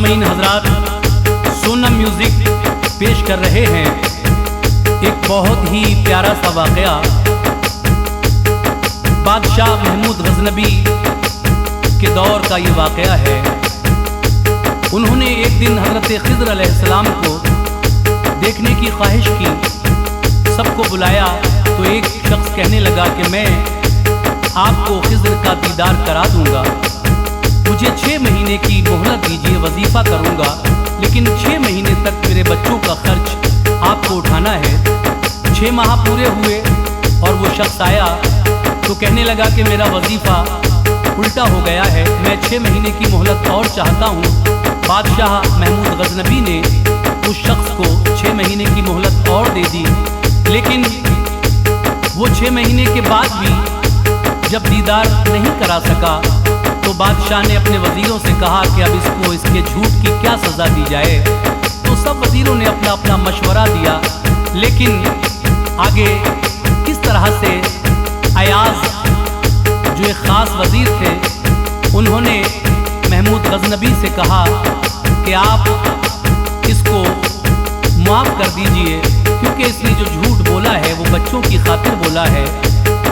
सामीन हजरात, सोनम म्यूजिक पेश कर रहे हैं एक बहुत ही प्यारा सा वाक़या। बादशाह महमूद गजनबी के दौर का ये वाक़या है। उन्होंने एक दिन हज़रत खिज़र अलैहिस्सलाम को देखने की ख्वाहिश की, सबको बुलाया तो एक शख्स कहने लगा कि मैं आपको खिज़र का दीदार करा दूंगा, मुझे 6 महीने की मोहलत दीजिए, वजीफ़ा करूंगा, लेकिन 6 महीने तक मेरे बच्चों का खर्च आपको उठाना है। 6 माह पूरे हुए और वो शख्स आया तो कहने लगा कि मेरा वजीफ़ा उल्टा हो गया है, मैं 6 महीने की मोहलत और चाहता हूँ। बादशाह महमूद गजनबी ने उस शख्स को 6 महीने की मोहलत और दे दी, लेकिन वो 6 महीने के बाद भी जब दीदार नहीं करा सका तो बादशाह ने अपने वजीरों से कहा कि अब इसको इसके झूठ की क्या सज़ा दी जाए। तो सब वजीरों ने अपना अपना मशवरा दिया, लेकिन आगे किस तरह से अयाज जो एक ख़ास वजीर थे, उन्होंने महमूद गजनबी से कहा कि आप इसको माफ़ कर दीजिए, क्योंकि इसने जो झूठ बोला है वो बच्चों की खातिर बोला है।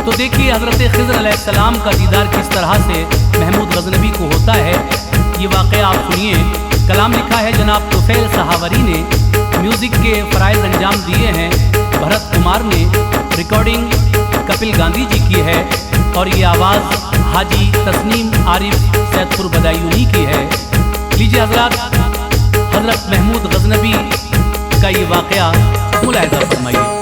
तो देखिए हज़रत खिज़र अलैहिस्सलाम का दीदार किस तरह से महमूद गजनबी को होता है, ये वाक़या आप सुनिए। कलाम लिखा है जनाब तुफ़ैल सहावरी ने, म्यूज़िक के फ़राइज़ अंजाम दिए हैं भरत कुमार ने, रिकॉर्डिंग कपिल गांधी जी की है और ये आवाज़ हाजी तस्नीम आरिफ सैदपुर बदायूनी की है। लीजिए हजरात, हजरत महमूद गजनबी का ये वाक़या मुलाहिज़ा फरमाइए।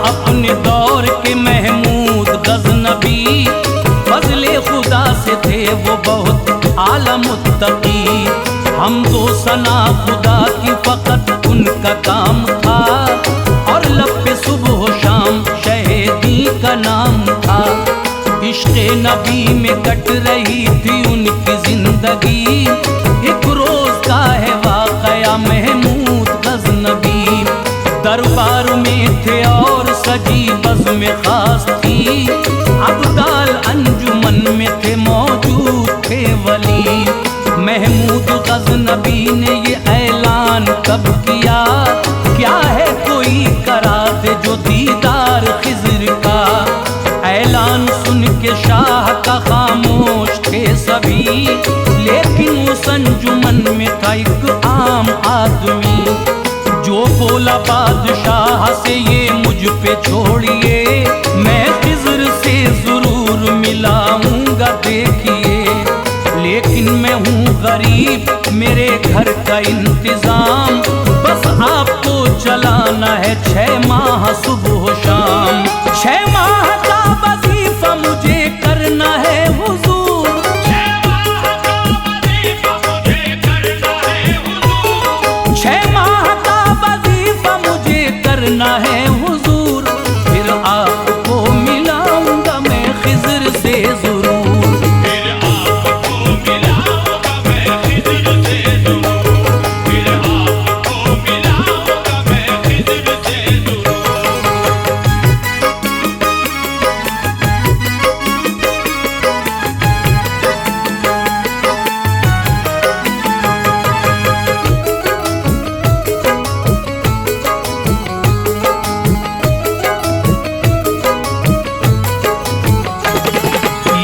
अपने दौर के महमूद गजनबी फजले खुदा से थे वो बहुत आला मुत्तकी, हम तो सना खुदा की फकत उनका काम था और लब पे सुबह शाम शहीदी का नाम था। इश्क़े नबी में कट रही थी उनकी जिंदगी, एक रोज का है वाक़या महमूद गजनबी। दरबार में थे और सजी बज़्म खास थी, अब्दाल अंजुमन में थे मौजूद थे वली। महमूद गजनबी ने ये ऐलान कब किया, क्या है कोई करा दे जो दीदार खिज़र का। ऐलान सुन के शाह का खामोश थे सभी, लेकिन उस अंजुमन में था एक आम आदमी जो बोला बादशाह से ये मुझ पे छोड़िए, मैं खिज़र से ज़रूर मिलाऊंगा देखिए, लेकिन मैं हूँ गरीब, मेरे घर का इंतज़ाम बस आपको चलाना है 6 माह सुबह शाम। 6 माह का वजीफा मुझे करना है हुजूर, 6 माह का वजीफा मुझे करना है हुजूर, 6 माह का वजीफा मुझे करना है हुजूर, फिर आपको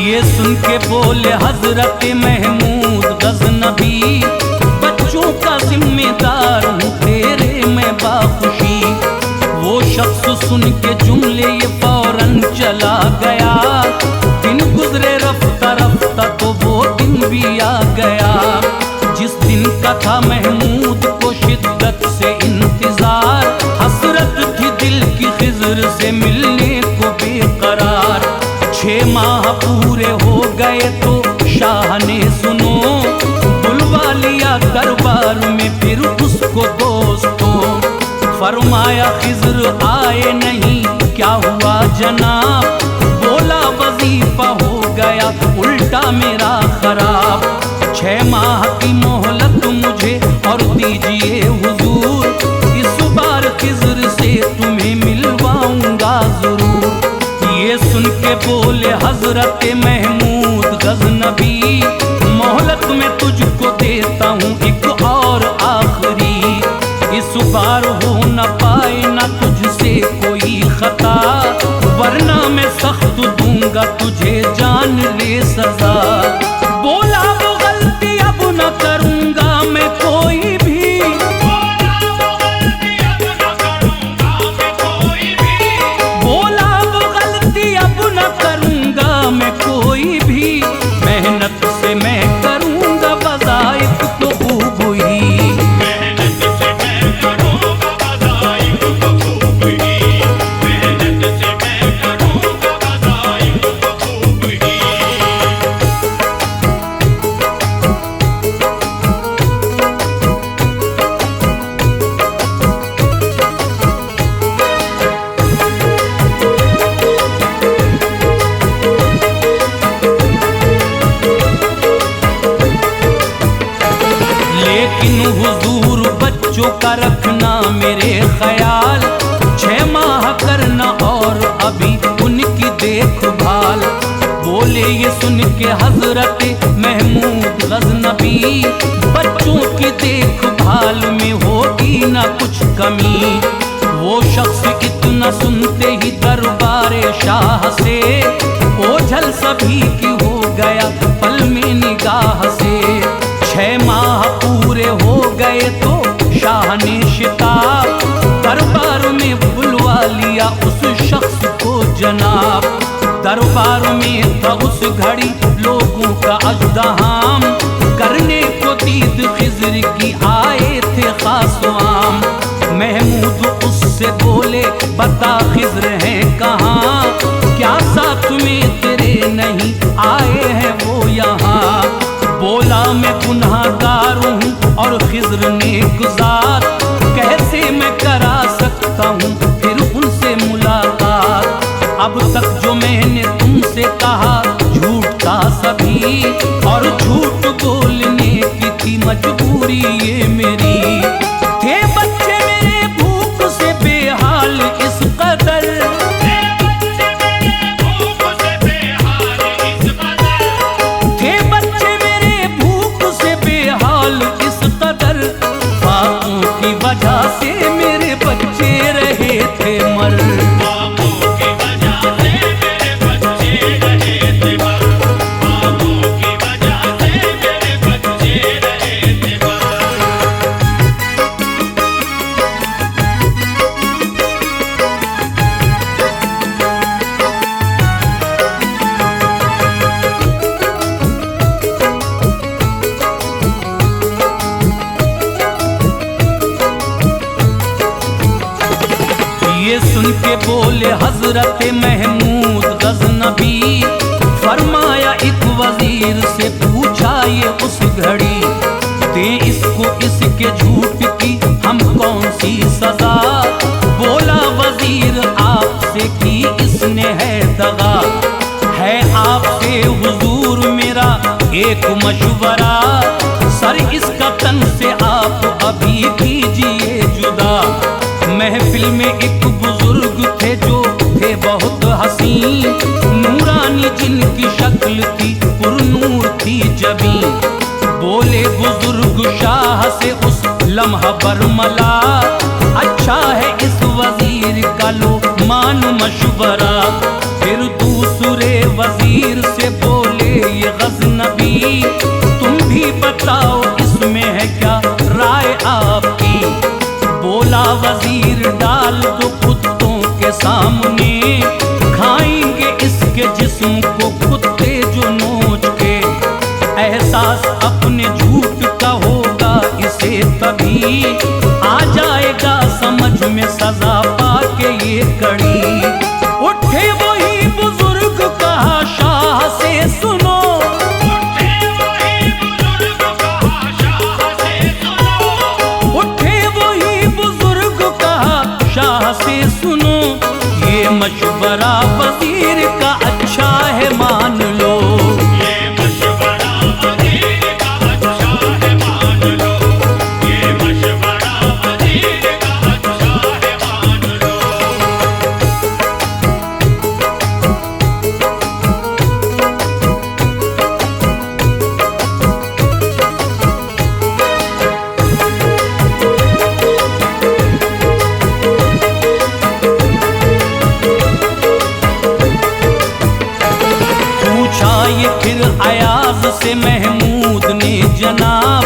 ये सुन के बोले हजरत महमूद गज़नबी, बच्चों का जिम्मेदार हूँ तेरे मैं बाखुशी। वो शख्स सुन के जुमले ये फौरन चला गया, दिन गुजरे रफ्ता रफ्ता तो वो दिन भी आ गया, जिस दिन का था महमूद को शिद्दत से इंतजार। हसरत थी दिल की खिज़र से मिलने को बेकरार। 6 माह पूरे हो गए तो शाह ने सुनो, बुलवा लिया दरबार में फिर उसको दोस्तों। फरमाया खिज़र आए नहीं, क्या हुआ जनाब? बोला वजीफा हो गया उल्टा मेरा खराब। 6 माह की मोहलत मुझे और दीजिए हुजूर, इस बार खिज़र से तुम्हें मिलवाऊंगा जरूर। ये सुन के बोले हजरत महमूद गज़नबी, मोहलत में तुझको देता हूँ एक और आखिरी। इस बार हो न पाए न तुझसे कोई खता, वरना मैं सख्त दूंगा तुझे जान ले सजा। बोला वो गलती अब न करूंगा मैं कोई भी, बोला वो गलती अब न करूंगा मैं कोई भी। मेहनत से मैं करूंगा वज़ाइफ तो खूब ही, मेहनत से मैं करूंगा वज़ाइफ तो खूब ही, मेहनत से मैं करूंगा वज़ाइफ तो खूब ही। लेकिन हुजूर बच्चों का रखना मेरे ख्याल, 6 माह करना और अभी उनकी देखभाल। बोले ये सुन के हजरत महमूद गज़नबी, बच्चों की देखभाल में होगी ना कुछ कमी। वो शख्स इतना सुनते ही दरबारे शाह से ओझल सभी की हो गया पल में निगाह से। 6 माह पूरे हो गए तो शाह ने शिताब दरबार में बुलवा लिया उस शख्स को जनाब। दरबार में था उस घड़ी लोगों का अजदहाम, करने को दीद खिज़र की आए थे खास आम। महमूद उससे बोले बता खिज़र हैं कहाँ, क्या साथ में तेरे नहीं आए हैं वो यहाँ? बोला मैं गुनाहगार हूँ और खिज़र नेकज़ार, कैसे मैं करा सकता हूँ फिर उनसे मुलाकात? अब तक जो मैंने तुमसे कहा झूठ था सभी, और झूठ बोलने की थी मजबूरी ये मेरी। थे बच्चे मेरे भूख से बेहाल इस कदर, वजह से मेरे बच्चे रहे थे मर, बाबू की वजह से मेरे बच्चे रहे थे मर, बाबू की वजह से मेरे बच्चे रहे थे मर। ये सुन के बोले हजरत महमूद गज़नबी, फरमाया एक वजीर से पूछा ये उस घड़ी, दे इसको इसके झूठ की हम कौन सी सजा? बोला वजीर आपसे की इसने है दगा, है आपसे हुजूर मेरा एक मशवरा, सर इसका तन से आप अभी कीजिए जुदा। महफिल में एक बुजुर्ग थे जो थे बहुत हसीन, नूरानी जिनकी शक्ल थी पुरनूर थी जबीन। बोले बुजुर्ग शाह से उस लम्हा बरमला, अच्छा है इस वजीर का लो मान मशवरा। फिर दूसरे वजीर से बोले कभी आ जाएगा समझ में सजा पाके ये कड़ी। उठे वही बुजुर्ग कहा शाह से सुनो, उठे वही बुजुर्ग कहा शाह से सुनो, उठे वही बुजुर्ग कहा शाह से सुनो, ये मशवरा वजीर का अच्छा है मान लो, ये मशवरा वजीर का अच्छा है मान लो, ये मशवरा वजीर का अच्छा है मान लो। ये फिर अयाज से महमूद ने जनाब,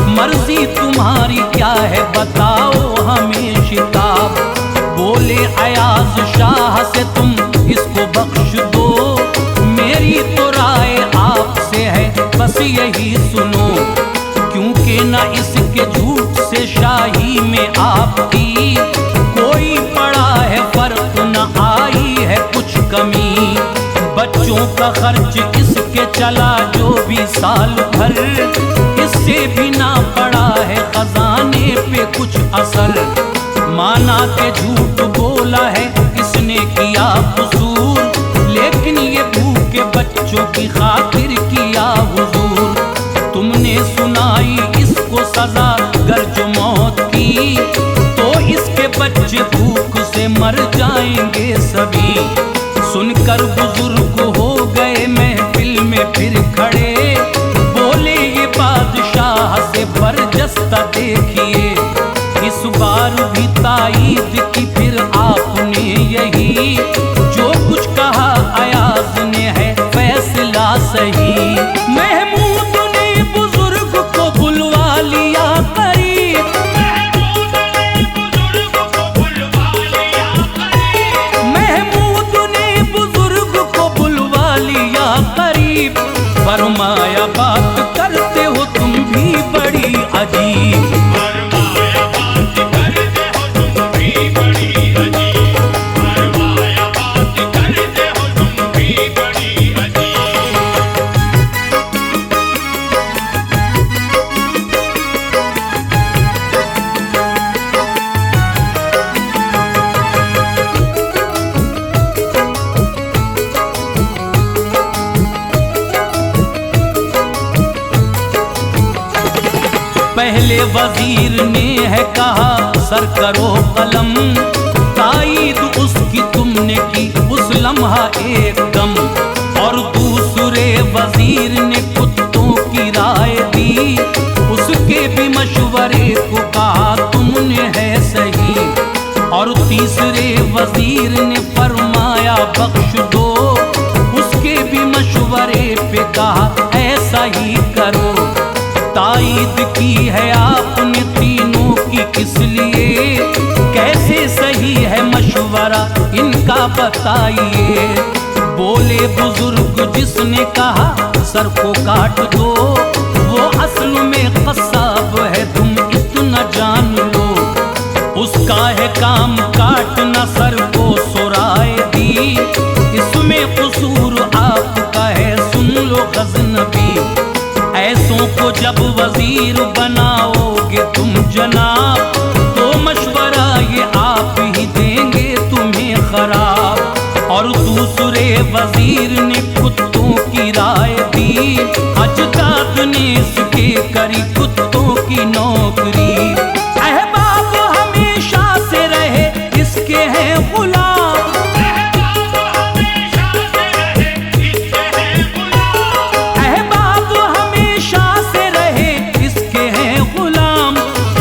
मर्जी तुम्हारी क्या है बताओ हमें शिताब। बोले अयाज शाह से तुम इसको बख्श दो, मेरी तो राय आपसे है बस यही सुनो, क्योंकि न इसके झूठ से शाही में आपकी कोई पड़ा है फर्क, न आई है कुछ कमी। बच्चों का खर्च इसके चला जो भी साल भर, इससे भी ना पड़ा है खजाने पे कुछ असर। माना के झूठ बोला है इसने किया कसूर, लेकिन ये भूखे बच्चों की खातिर किया हुजूर। तुमने सुनाई इसको सजा गर्ज मौत की, तो इसके बच्चे भूख से मर जाएंगे सभी। सुनकर बुजुर्ग हो गए महफिल में फिर खड़े, बोले ये बादशाह से बरजस्ता देखिए, इस बार भी ताईद की फिर आपने यही, जो कुछ कहा अयाज ने है फैसला सही। महमूद ने बुजुर्ग को बुलवा लिया करीब, महमूद ने बुजुर्ग को बुलवा लिया करीब, महमूद ने बुजुर्ग को बुलवा लिया करीब। फरमाया बात करते हो तुम भी बड़ी अजीब, फरमाया बात करते हो तुम भी बड़ी अजीब, फरमाया बात करते हो तुम भी बड़ी अजीब। पहले वजीर ने है कहा सर करो कलम, ताईद उसकी तुमने की उस लम्हा एकदम। और दूसरे वजीर ने कुत्तों की राय दी, उसके भी मशवरे को कहा तुमने है सही। और तीसरे वजीर ने फरमाया बख्श दो, उसके भी मशवरे पे कहा ऐसा ही करो। ताईद की है आपने तीनों की किस लिए, कैसे सही है मशवरा इनका बताइए। बोले बुजुर्ग जिसने कहा सर को काट दो, वो असल में कसाब है तुम इतना जान लो। उसका है काम काटना सर को सुराए दी, इसमें कसूर आपका है सुन लो गजनबी। ऐसों को जब वजीर बनाओगे तुम जनाब, तो मशवरा ये आप ही देंगे तुम्हें खराब। और दूसरे वजीर ने कुत्तों की राय दी, अजदाद ने इसके करी कुत्तों की नौकरी। अहबाब हमेशा से रहे इसके हैं गुलाम,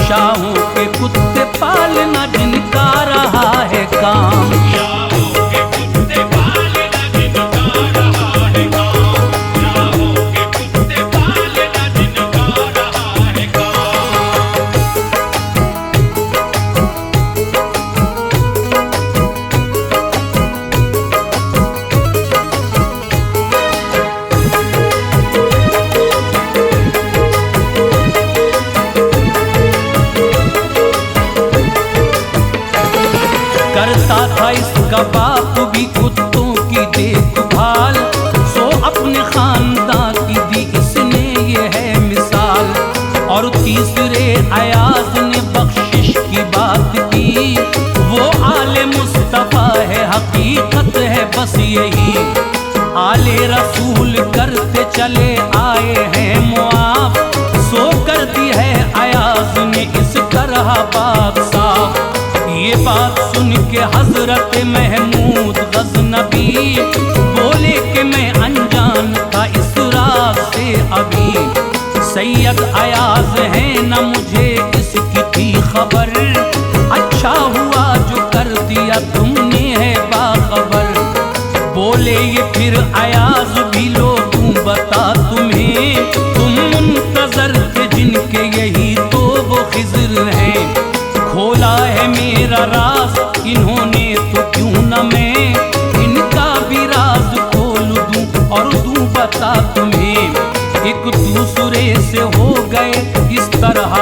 शाहों के कुत्ते पालना जिनका रहा है काम, शाहों के कुत्ते पालना जिनका रहा है काम, शाहों के कुत्ते पालना जिनका रहा है काम। अयाज है न मुझे इसकी थी खबर। अच्छा हुआ जो कर दिया तुमने है बाखबर। बोले ये फिर अयाज भी लोगों बता तुम्हें, तुम मुंतजर थे जिनके यही तो वो खिज़र हैं। खोला है मेरा राज इन्होंने तो क्यों न मैं इनका भी राज खोल दूं और दूं बता तुम्हें। एक दूसरे से हो गए इस तरह